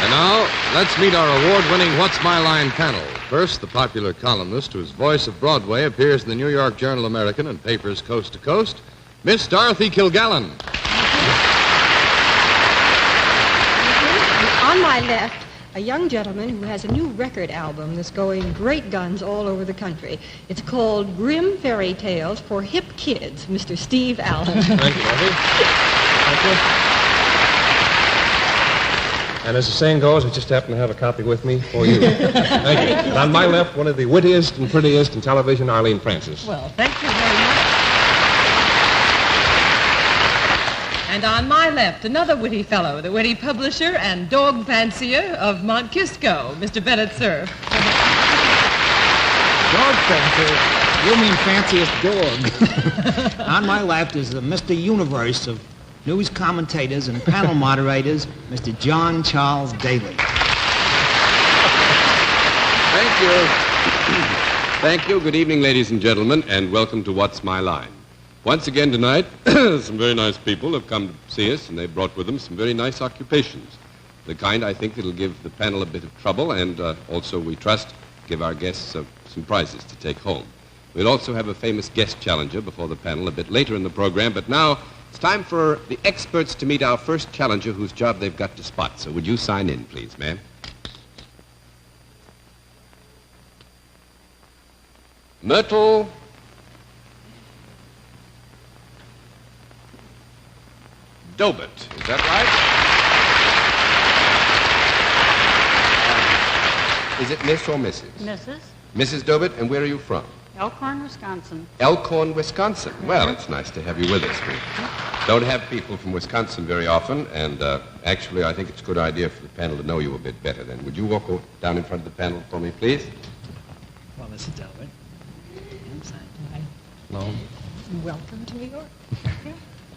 And now, let's meet our award-winning What's My Line panel. First, the popular columnist whose voice of Broadway appears in the New York Journal-American and papers coast to coast, Miss Dorothy Kilgallen. On my left, a young gentleman who has a new record album that's going great guns all over the country. It's called Grim Fairy Tales for Hip Kids, Mr. Steve Allen. Thank you, Dorothy. Thank you. And as the saying goes, I just happen to have a copy with me for you. Thank you. And on my left, one of the wittiest and prettiest in television, Arlene Francis. Well, thank you very much. And on my left, another witty fellow, the witty publisher and dog fancier of Mount Kisco, Mr. Bennett Cerf. Dog fancier? You mean fanciest dog. On my left is the Mr. Universe of news commentators and panel moderators, Mr. John Charles Daly. Thank you. Thank you. Good evening, ladies and gentlemen, and welcome to What's My Line. Once again tonight, some very nice people have come to see us, and they've brought with them some very nice occupations. The kind I think that'll give the panel a bit of trouble, and also, we trust, give our guests some prizes to take home. We'll also have a famous guest challenger before the panel a bit later in the program, but now it's time for the experts to meet our first challenger whose job they've got to spot. So would you sign in, please, ma'am? Myrtle Dobit, is that right? Is it Miss or Mrs.? Mrs. Mrs. Dobit, and where are you from? Elkhorn, Wisconsin. Elkhorn, Wisconsin. Well, it's nice to have you with us. We don't have people from Wisconsin very often, and actually I think it's a good idea for the panel to know you a bit better then. Would you walk down in front of the panel for me, please? Well, Mrs. Delbert. No. Welcome to New York.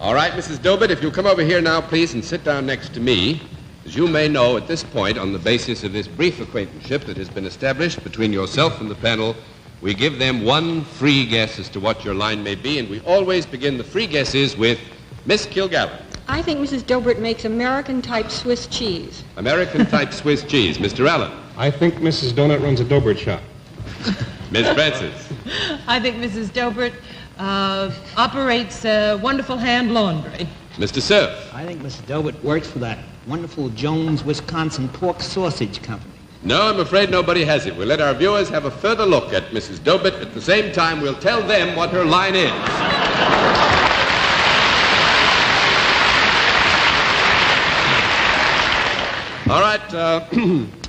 All right, Mrs. Dobit, if you'll come over here now, please, and sit down next to me. As you may know, at this point, on the basis of this brief acquaintanceship that has been established between yourself and the panel, we give them one free guess as to what your line may be, and we always begin the free guesses with Miss Kilgallen. I think Mrs. Dobert makes American-type Swiss cheese. American-type Swiss cheese. Mr. Allen. I think Mrs. Donut runs a Dobert shop. Miss Francis. I think Mrs. Dobert operates wonderful hand laundry. Mr. Cerf. I think Mrs. Delbert works for that wonderful Jones, Wisconsin pork sausage company. No, I'm afraid nobody has it. We'll let our viewers have a further look at Mrs. Dobit. At the same time, we'll tell them what her line is. All right,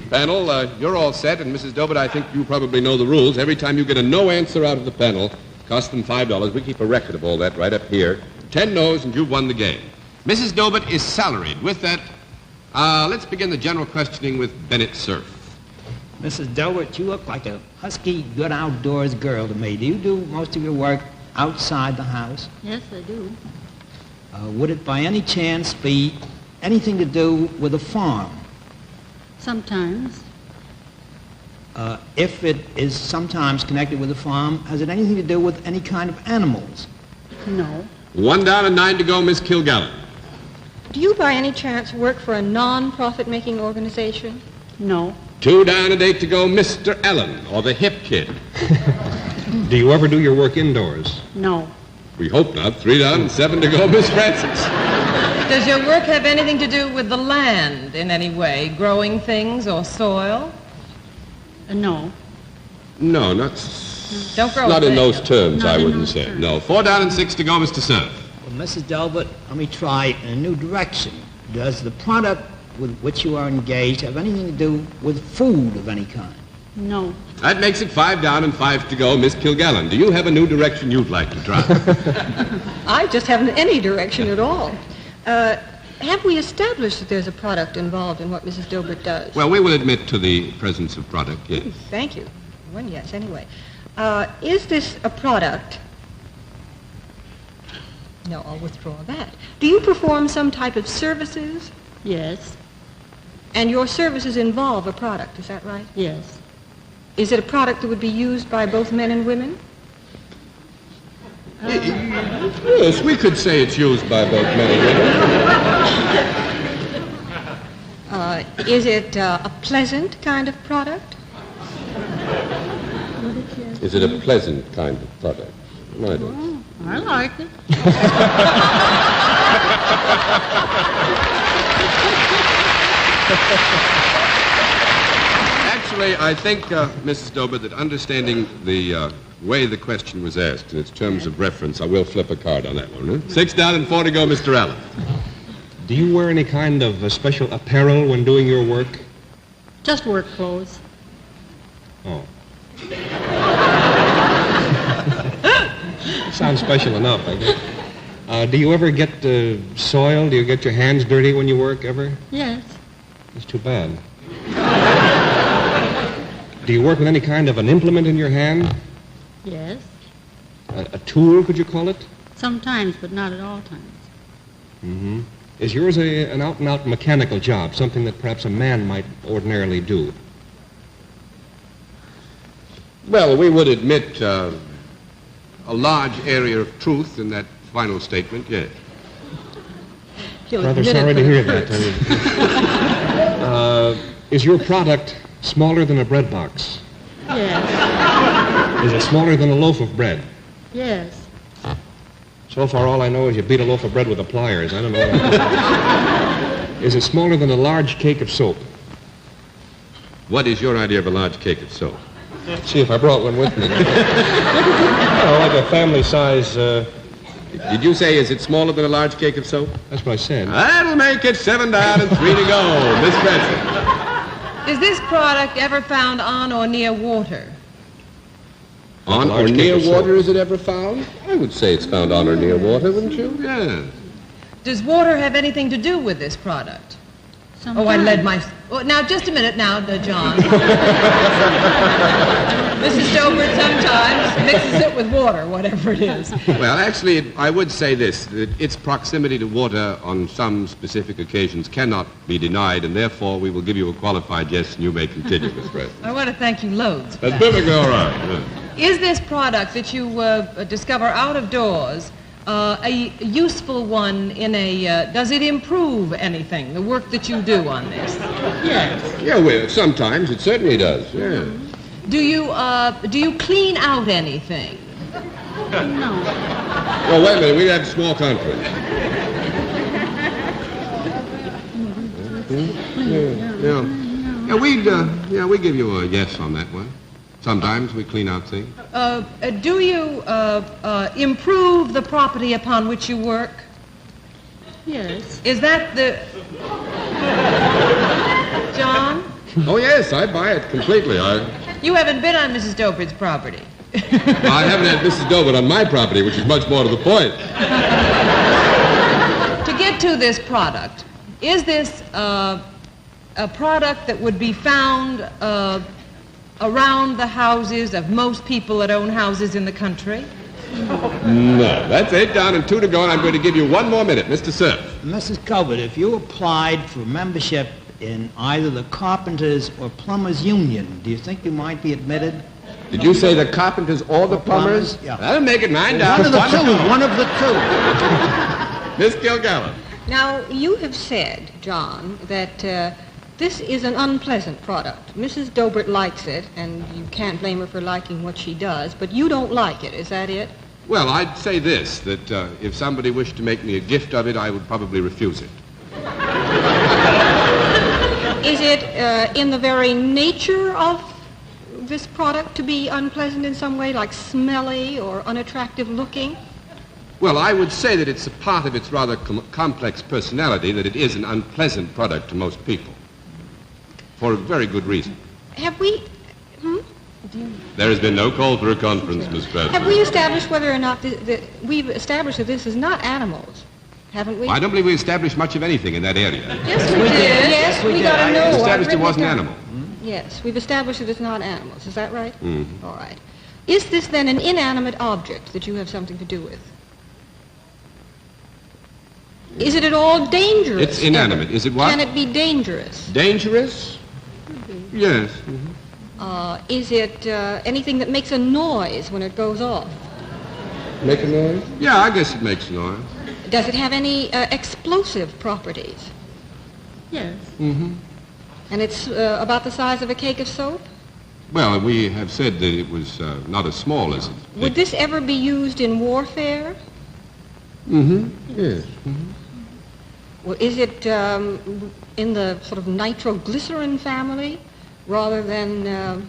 panel, you're all set, and Mrs. Dobit, I think you probably know the rules. Every time you get a no answer out of the panel, cost them $5. We keep a record of all that right up here. 10 no's, and you've won the game. Mrs. Dobit is salaried. With that, let's begin the general questioning with Bennett Cerf. Mrs. Delbert, you look like a husky, good outdoors girl to me. Do you do most of your work outside the house? Yes, I do. Would it by any chance be anything to do with a farm? Sometimes. If it is sometimes connected with a farm, has it anything to do with any kind of animals? No. 1 down and 9 to go, Miss Kilgallen. Do you by any chance work for a non-profit-making organization? No. 2 down and 8 to go, Mr. Allen, or the hip kid. Do you ever do your work indoors? No. We hope not. 3 down and 7 to go, Miss Francis. Does your work have anything to do with the land in any way, growing things or soil? No. No, not in those terms, I wouldn't say. No. 4 down and 6 to go, Mr. Cerf. Well, Mrs. Delbert, let me try in a new direction. Does the product with which you are engaged have anything to do with food of any kind? No. That makes it 5 down and 5 to go, Miss Kilgallen. Do you have a new direction you'd like to try? I just haven't any direction at all. Have we established that there's a product involved in what Mrs. Dobert does? Well, we will admit to the presence of product, yes. Thank you. One yes, anyway. Is this a product? No, I'll withdraw that. Do you perform some type of services? Yes. And your services involve a product, is that right? Yes. Is it a product that would be used by both men and women? Yes, we could say it's used by both men and women. Is it a pleasant kind of product? Is it a pleasant kind of product? No, I don't. Oh, I like it. Actually, I think, Mrs. Dober, that understanding the way the question was asked in its terms of reference, I will flip a card on that one. Huh? 6 down and 4 to go, Mr. Allen. Do you wear any kind of special apparel when doing your work? Just work clothes. Oh. Sounds special enough, I guess. Do you ever get soiled? Do you get your hands dirty when you work, ever? Yes. It's too bad. Do you work with any kind of an implement in your hand? Yes. A tool, could you call it? Sometimes, but not at all times. Mm-hmm. Is yours an out-and-out mechanical job, something that perhaps a man might ordinarily do? Well, we would admit a large area of truth in that final statement, yes. Rather sorry to hear that. Is your product smaller than a bread box? Yes. Is it smaller than a loaf of bread? Yes. So far, all I know is you beat a loaf of bread with the pliers. I don't know what Is it smaller than a large cake of soap? What is your idea of a large cake of soap? See if I brought one with me. Oh, like a family size. Did you say, is it smaller than a large cake of soap? That's what I said. That'll make it 7 down and 3 to go. Miss Francis. Is this product ever found on or near water? On or near water is it ever found? I would say it's found on or near water, wouldn't you? Yes. Does water have anything to do with this product? Sometimes. Oh, I led my... Oh, now, just a minute now, John. Mrs. Stobert sometimes mixes it with water, whatever it is. Well, actually, I would say this, that its proximity to water on some specific occasions cannot be denied, and therefore we will give you a qualified yes, and you may continue, Miss President. I want to thank you loads for That's that. perfectly all right. Yeah. Is this product that you discover out of doors a useful one in a... does it improve anything, the work that you do on this? Yes. Yeah, well, sometimes it certainly does, yeah. Do you clean out anything? No. Well, wait a minute, we have a small conference. Yeah, we give you a yes on that one. Sometimes we clean out things. Do you improve the property upon which you work? Yes. Is that the... John? Oh, yes, I buy it completely. You haven't been on Mrs. Dobert's property. I haven't had Mrs. Dover on my property, which is much more to the point. To get to this product, is this a product that would be found around the houses of most people that own houses in the country? No, that's 8 down and 2 to go, and I'm going to give you 1 more minute. Mr. Cerf. Mrs. Covert, if you applied for membership in either the Carpenters or Plumbers Union, do you think you might be admitted? Did you say the carpenters or the plumbers? Yeah. That'll make it 9 down. One of the two. One of the two. Miss Kilgallen. Now, you have said, John, that this is an unpleasant product. Mrs. Dobert likes it, and you can't blame her for liking what she does, but you don't like it. Is that it? Well, I'd say this, that if somebody wished to make me a gift of it, I would probably refuse it. Is it in the very nature of this product to be unpleasant in some way, like smelly or unattractive looking? Well, I would say that it's a part of its rather complex personality that it is an unpleasant product to most people. For a very good reason. Have we... There has been no call for a conference, Miss President. Have we established whether or not... we've established that this is not animals, haven't we? Well, I don't believe we established much of anything in that area. Yes, we did. Yes, we got to know. We established it wasn't animal. Yes, we've established that it's not animals. Is that right? Mm-hmm. All right. Is this then an inanimate object that you have something to do with? Is it at all dangerous? It's inanimate. Is it what? Can it be dangerous? Dangerous? Yes. Is it anything that makes a noise when it goes off? Make a noise? Yeah, I guess it makes a noise. Does it have any explosive properties? Yes. Mm-hmm. And it's about the size of a cake of soap? Well, we have said that it was not as small as it. Would this ever be used in warfare? Mm-hmm. Yes. Mm-hmm. Well, is it in the sort of nitroglycerin family rather than, an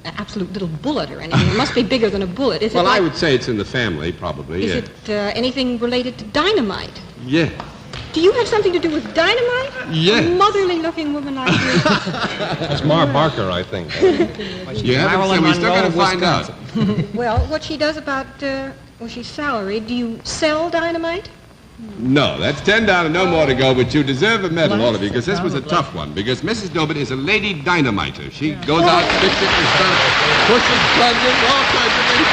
absolute little bullet or anything? It must be bigger than a bullet. Is Well, it I would say it's in the family, probably, Is yes. it anything related to dynamite? Yes. Do you have something to do with dynamite? Yes. A motherly-looking woman like you. That's Mar Barker, I think. You haven't said. We still got to find out. Well, what she does about, she's salaried. Do you sell dynamite? No, that's 10 down and no more to go, but you deserve a medal, all of you, because this was a tough one, because Mrs. Dobit is a lady dynamiter. She goes out, sticks it, and starts pushes, plunges, all kinds of things.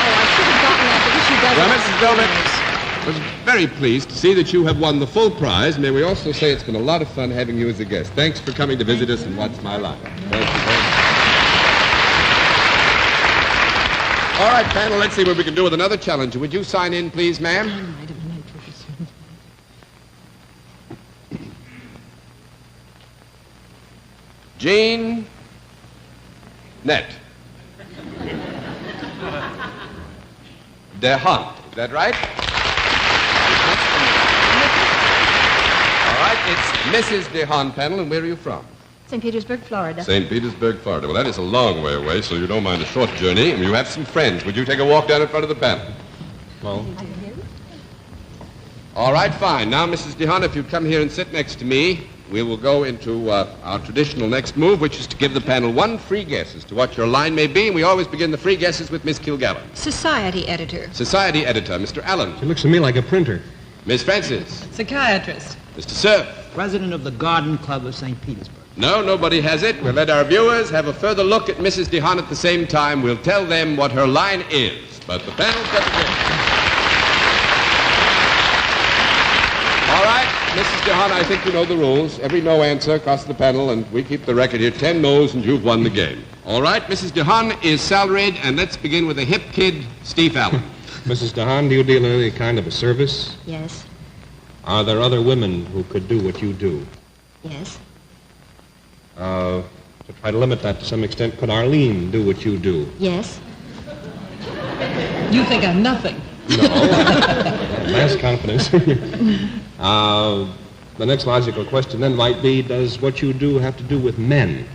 Oh, I should have gotten that because she does Well, it. Mrs. Dobit was very pleased to see that you have won the full prize. May we also say it's been a lot of fun having you as a guest. Thanks for coming to visit us in What's My Line. Thank you very much. All right, panel, let's see what we can do with another challenger. Would you sign in, please, ma'am? Jean Net. De Hunt. Is that right? All right, it's Mrs. De Hunt, panel, and where are you from? St. Petersburg, Florida. St. Petersburg, Florida. Well, that is a long way away, so you don't mind a short journey. And you have some friends. Would you take a walk down in front of the panel? Well, All right, fine. Now, Mrs. De Hunt, if you'd come here and sit next to me, we will go into our traditional next move, which is to give the panel one free guess as to what your line may be. And we always begin the free guesses with Miss Kilgallen. Society editor. Society editor, Mr. Allen. she looks to me like a printer. Miss Francis. Psychiatrist. Mr. Cerf. President of the Garden Club of St. Petersburg. No, nobody has it. We'll let our viewers have a further look at Mrs. De Hunt at the same time. We'll tell them what her line is. But the panel's got to begin. All right, Mrs. De Hunt, I think you know the rules. Every no answer costs the panel, and we keep the record here. 10 no's, and you've won the game. All right, Mrs. De Hunt is salaried, and let's begin with a hip kid, Steve Allen. Mrs. DeHaan, do you deal in any kind of a service? Yes. Are there other women who could do what you do? Yes. To try to limit that to some extent, could Arlene do what you do? Yes. You think I'm nothing. No. Mass confidence. The next logical question then might be, does what you do have to do with men?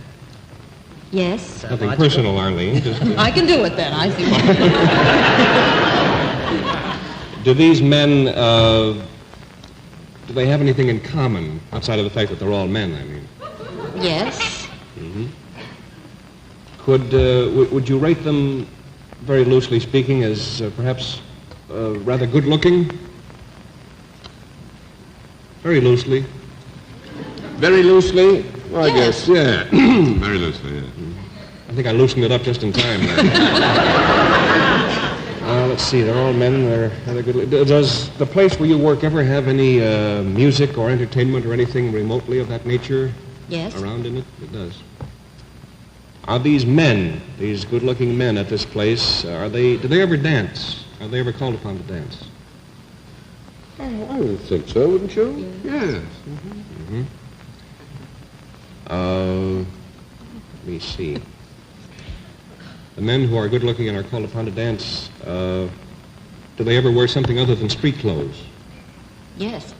Yes. Nothing personal, Arlene. Just, I can do it then. I see. do these men, do they have anything in common outside of the fact that they're all men, I mean? Yes. Would you rate them, very loosely speaking, as perhaps rather good-looking? Very loosely. Very loosely? Well, I Yes. guess, yeah. Very loosely, yeah. I think I loosened it up just in time there. Let's see, they're all men, they're rather good. Does the place where you work ever have any music or entertainment or anything remotely of that nature Yes. around in it? It does. Are these men, these good-looking men at this place, do they ever dance? Are they ever called upon to dance? Oh, I would think so, wouldn't you? Yes. Let me see. The men who are good-looking and are called upon to dance, do they ever wear something other than street clothes? Yes.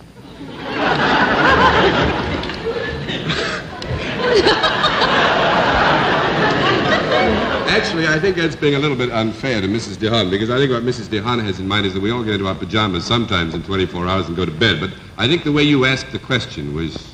Actually, I think that's being a little bit unfair to Mrs. De Hunt, because I think what Mrs. De Hunt has in mind is that we all get into our pajamas sometimes in 24 hours and go to bed. But I think the way you asked the question was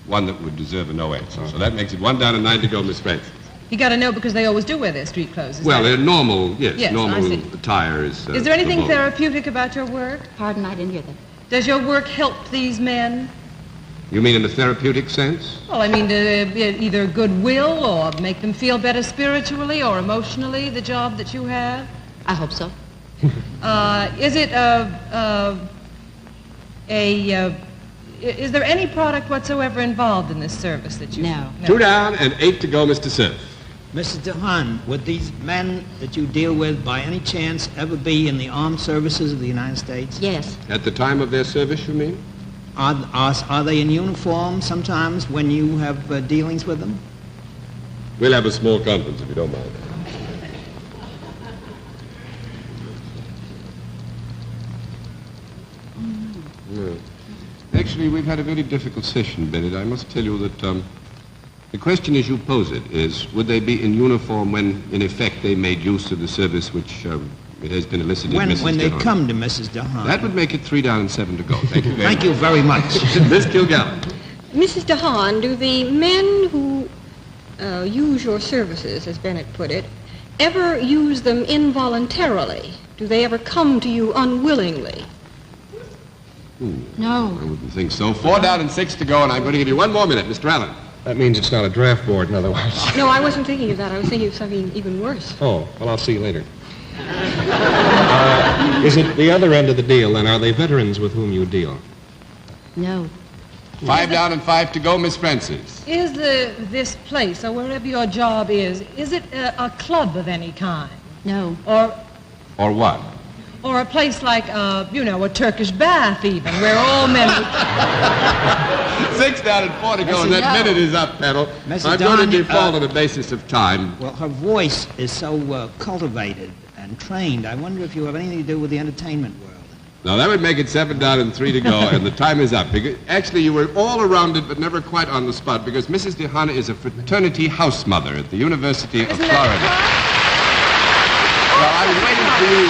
one that would deserve a no answer. So that makes it 1 down and 9 to go, Miss Francis. You got to know because they always do wear their street clothes. Well, they're normal, yes, Yes, I normal see. attire is... Is there anything the vogue. therapeutic about your work? Pardon, I didn't hear that. Does your work help these men? You mean in a therapeutic sense? Well, I mean, either goodwill or make them feel better spiritually or emotionally, the job that you have? I hope so. Is it is there any product whatsoever involved in this service that you... No. 2 down and 8 to go, Mr. Cerf. Mrs. DeHaan, would these men that you deal with by any chance ever be in the armed services of the United States? Yes. At the time of their service, you mean? Are they in uniform sometimes when you have dealings with them? We'll have a small conference if you don't mind. No. Actually, we've had a very difficult session, Bennett. I must tell you that the question as you pose it is, would they be in uniform when, in effect, they made use of the service which it has been elicited, When they DeHaan? come to Mrs. DeHaan. That would make it 3 down and 7 to go. Thank you very much. Thank you very much. Miss Kilgallen. Mrs. DeHaan, do the men who use your services, as Bennett put it, ever use them involuntarily? Do they ever come to you unwillingly? No. I wouldn't think so. 4 down and 6 to go, and I'm going to give you 1 more minute, Mr. Allen. That means it's not a draft board, in other words. No, I wasn't thinking of that. I was thinking of something even worse. Oh, well, I'll see you later. Is it the other end of the deal, then? Are they veterans with whom you deal? No. 5 down and 5 to go, Miss Francis. Is this place, or wherever your job is it a club of any kind? No. Or what? Or a place like, a Turkish bath even, where all men... 6 down and 4 to go, and that minute is up, Petal. Mrs. I'm going to Don, default on the basis of time. Well, her voice is so cultivated and trained. I wonder if you have anything to do with the entertainment world. Now, that would make it 7 down and 3 to go, and the time is up. Actually, you were all around it, but never quite on the spot, because Mrs. DeHaan is a fraternity house mother at the University of Isn't Florida. Well, I was waiting for you.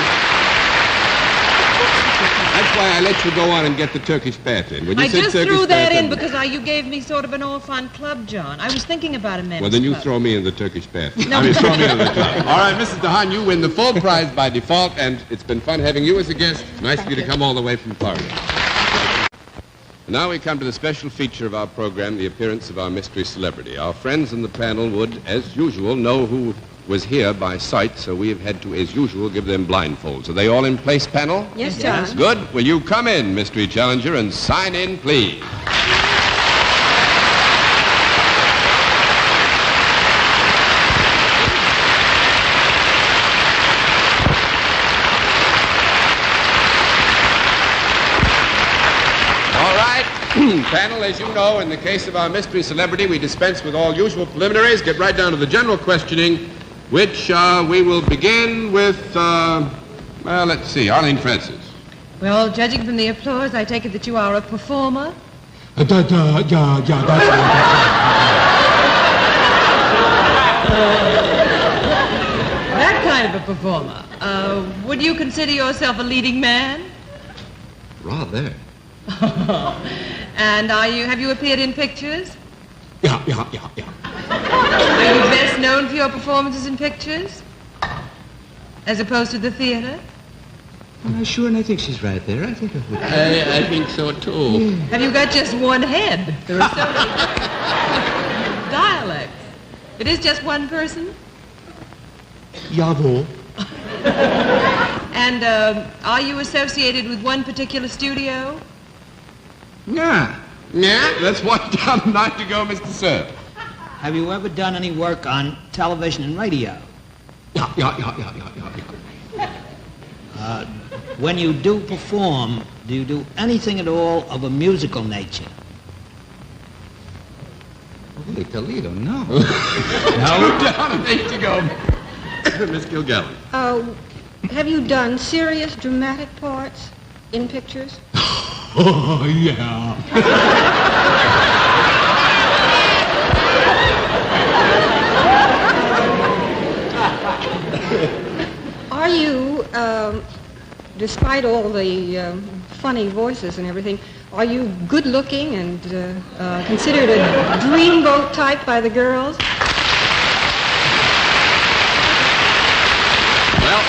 That's why I let you go on and get the Turkish bath in. When you I said just Turkish threw that bath in because you gave me sort of an all-fun club, John. I was thinking about a men's Well, then you club. throw me in the Turkish bath. No. Throw me in the club. All right, Mrs. DeHaan, you win the full prize by default, and it's been fun having you as a guest. Nice of you to come all the way from Florida. And now we come to the special feature of our program, the appearance of our mystery celebrity. Our friends in the panel would, as usual, know who was here by sight, so we have had to, as usual, give them blindfolds. Are they all in place, panel? Yes, John. Good. Will you come in, mystery challenger, and sign in, please? All right. Panel, as you know, in the case of our mystery celebrity, we dispense with all usual preliminaries, get right down to the general questioning, which we will begin with, let's see, Arlene Francis. Well, judging from the applause, I take it that you are a performer. That kind of a performer. Would you consider yourself a leading man? Rather. And have you appeared in pictures? Yeah. Are you best known for your performances in pictures? As opposed to the theater? Sure, and I think she's right there. I think I think so, too. Have you got just one head? There are so many dialects. It is just one person? Jawohl. And are you associated with one particular studio? Yeah. Yeah, that's 1 down and 9 to go, Mr. Sir. Have you ever done any work on television and radio? Yeah. When you do perform, do you do anything at all of a musical nature? Holy Toledo, no. No? 2 down and 8 to go. Miss Kilgallen. Have you done serious dramatic parts in pictures? Oh, yeah. Are you, despite all the funny voices and everything, are you good-looking and considered a dreamboat type by the girls? Well,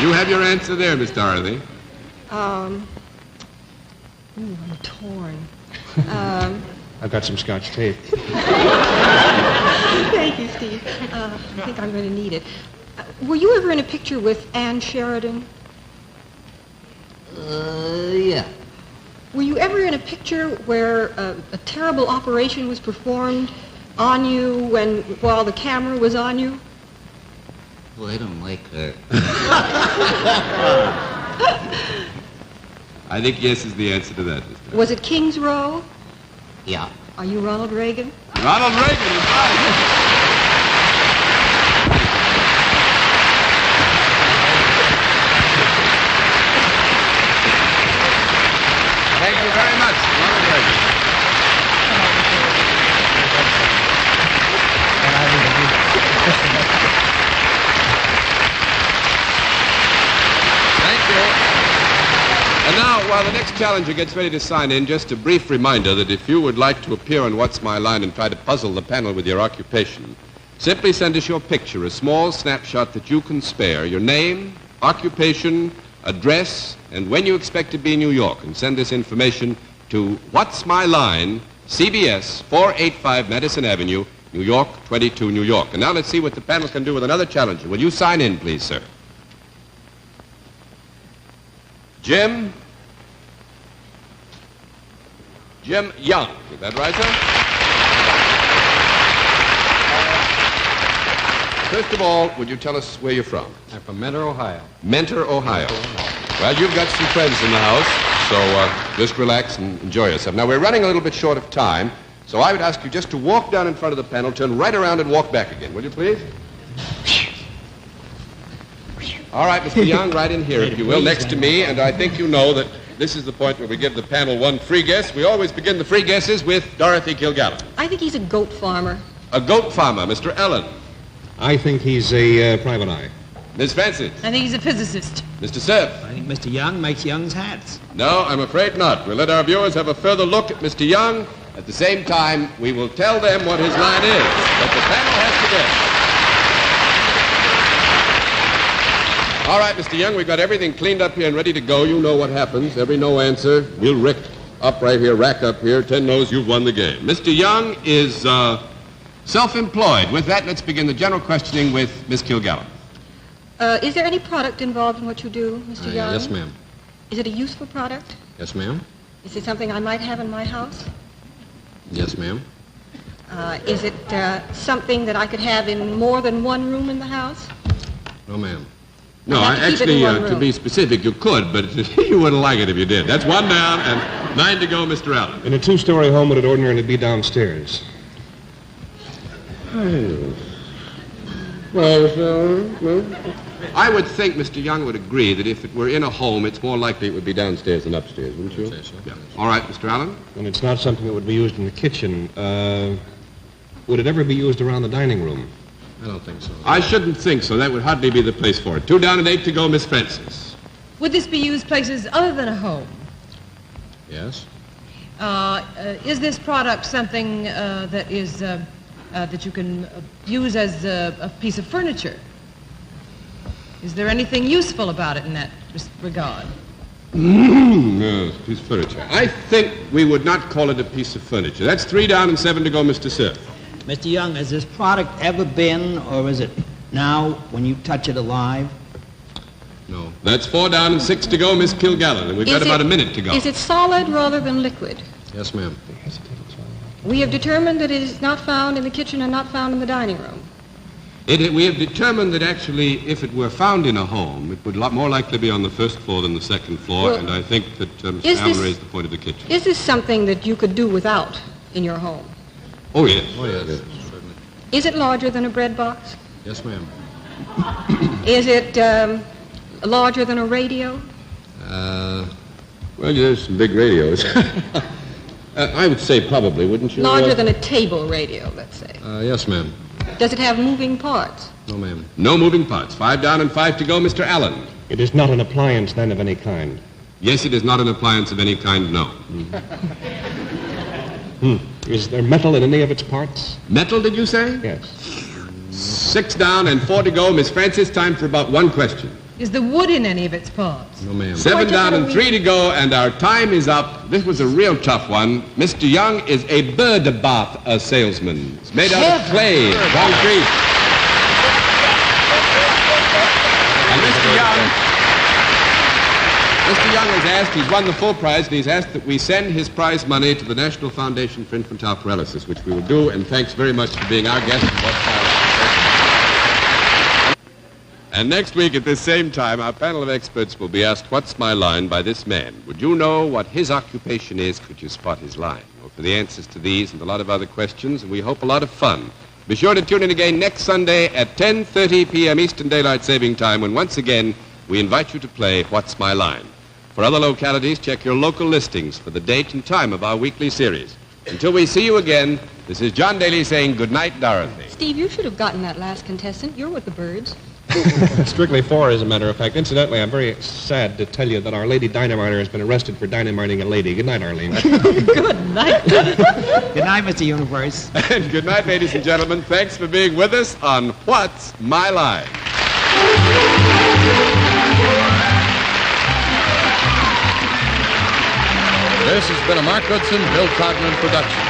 you have your answer there, Miss Dorothy. I'm torn. I've got some Scotch tape. Thank you, Steve. I think I'm going to need it. Were you ever in a picture with Ann Sheridan? Yeah. Were you ever in a picture where a terrible operation was performed on you while the camera was on you? Well, I don't like her. I think yes is the answer to that, Mr. Was it King's Row? Yeah. Are you Ronald Reagan? Ronald Reagan is right. Thank you very much, Ronald Reagan. Thank you. And now, while the next challenger gets ready to sign in, just a brief reminder that if you would like to appear on What's My Line and try to puzzle the panel with your occupation, simply send us your picture, a small snapshot that you can spare, your name, occupation, address, and when you expect to be in New York, and send this information to What's My Line, CBS, 485 Madison Avenue, New York, 22, New York. And now let's see what the panel can do with another challenger. Will you sign in, please, sir? Jim Young. Is that right, sir? First of all, would you tell us where you're from? I'm from Mentor, Ohio. Mentor, Ohio. Well, you've got some friends in the house, so just relax and enjoy yourself. Now, we're running a little bit short of time, so I would ask you just to walk down in front of the panel, turn right around and walk back again. Will you, please? All right, Mr. Young, right in here, if you will, next to me, and I think you know that this is the point where we give the panel one free guess. We always begin the free guesses with Dorothy Kilgallen. I think he's a goat farmer. A goat farmer, Mr. Allen. I think he's a private eye. Ms. Francis. I think he's a physicist. Mr. Cerf. I think Mr. Young makes Young's hats. No, I'm afraid not. We'll let our viewers have a further look at Mr. Young. At the same time, we will tell them what his line is, that the panel has to guess. All right, Mr. Young, we've got everything cleaned up here and ready to go. You know what happens. Every no answer, we'll rack up right here, 10 no's, you've won the game. Mr. Young is self-employed. With that, let's begin the general questioning with Miss Kilgallen. Is there any product involved in what you do, Mr. Young? Yes, ma'am. Is it a useful product? Yes, ma'am. Is it something I might have in my house? Yes, ma'am. Is it something that I could have in more than one room in the house? No, ma'am. No, I'd have to keep it in one to room. be specific, you could, but you wouldn't like it if you did. That's one down and 9 to go, Mr. Allen. In a two-story home, would it ordinarily be downstairs? I would think Mr. Young would agree that if it were in a home, it's more likely it would be downstairs than upstairs, wouldn't you? I'd say so. Yeah. All right, Mr. Allen. And it's not something that would be used in the kitchen. Would it ever be used around the dining room? I don't think so. I shouldn't think so. That would hardly be the place for it. 2 down and 8 to go, Miss Francis. Would this be used places other than a home? Yes. Is this product something that is that you can use as a piece of furniture? Is there anything useful about it in that regard? No, piece of furniture. I think we would not call it a piece of furniture. That's 3 down and 7 to go, Mr. Cerf. Mr. Young, has this product ever been, or is it now when you touch it alive? No. That's 4 down and 6 to go, Miss Kilgallen, and we've got about a minute to go. Is it solid rather than liquid? Yes, ma'am. We have determined that it is not found in the kitchen and not found in the dining room. We have determined that actually, if it were found in a home, it would more likely be on the first floor than the second floor, Well, and I think that Mr. is Allen this- raised the point of the kitchen. Is this something that you could do without in your home? Oh, yes. Oh, yes, certainly. Is it larger than a bread box? Yes, ma'am. Is it larger than a radio? Well, there's some big radios. I would say probably, wouldn't you? Larger than a table radio, let's say. Yes, ma'am. Does it have moving parts? No, ma'am. No moving parts. 5 down and 5 to go, Mr. Allen. It is not an appliance, then, of any kind. Yes, it is not an appliance of any kind, no. Is there metal in any of its parts? Metal, did you say? Yes. 6 down and 4 to go. Miss Francis, time for about one question. Is the wood in any of its parts? No, ma'am. 7 just down had a and 3 to go, and our time is up. This was a real tough one. Mr. Young is a bird bath salesman. It's made out of clay, concrete. And Mr. Young has asked, he's won the full prize, and he's asked that we send his prize money to the National Foundation for Infantile Paralysis, which we will do, and thanks very much for being our guest. And next week at this same time, our panel of experts will be asked, what's my line by this man? Would you know what his occupation is? Could you spot his line? Well, for the answers to these and a lot of other questions, and we hope a lot of fun, be sure to tune in again next Sunday at 10:30 p.m. Eastern Daylight Saving Time, when once again we invite you to play What's My Line? For other localities, check your local listings for the date and time of our weekly series. Until we see you again, this is John Daly saying good night, Dorothy. Steve, you should have gotten that last contestant. You're with the birds. Strictly 4, as a matter of fact. Incidentally, I'm very sad to tell you that our lady dynamiter has been arrested for dynamiting a lady. Good night, Arlene. Good night. Good night, Mr. Universe. And good night, ladies and gentlemen. Thanks for being with us on What's My Line? This has been a Mark Goodson, Bill Cogman production.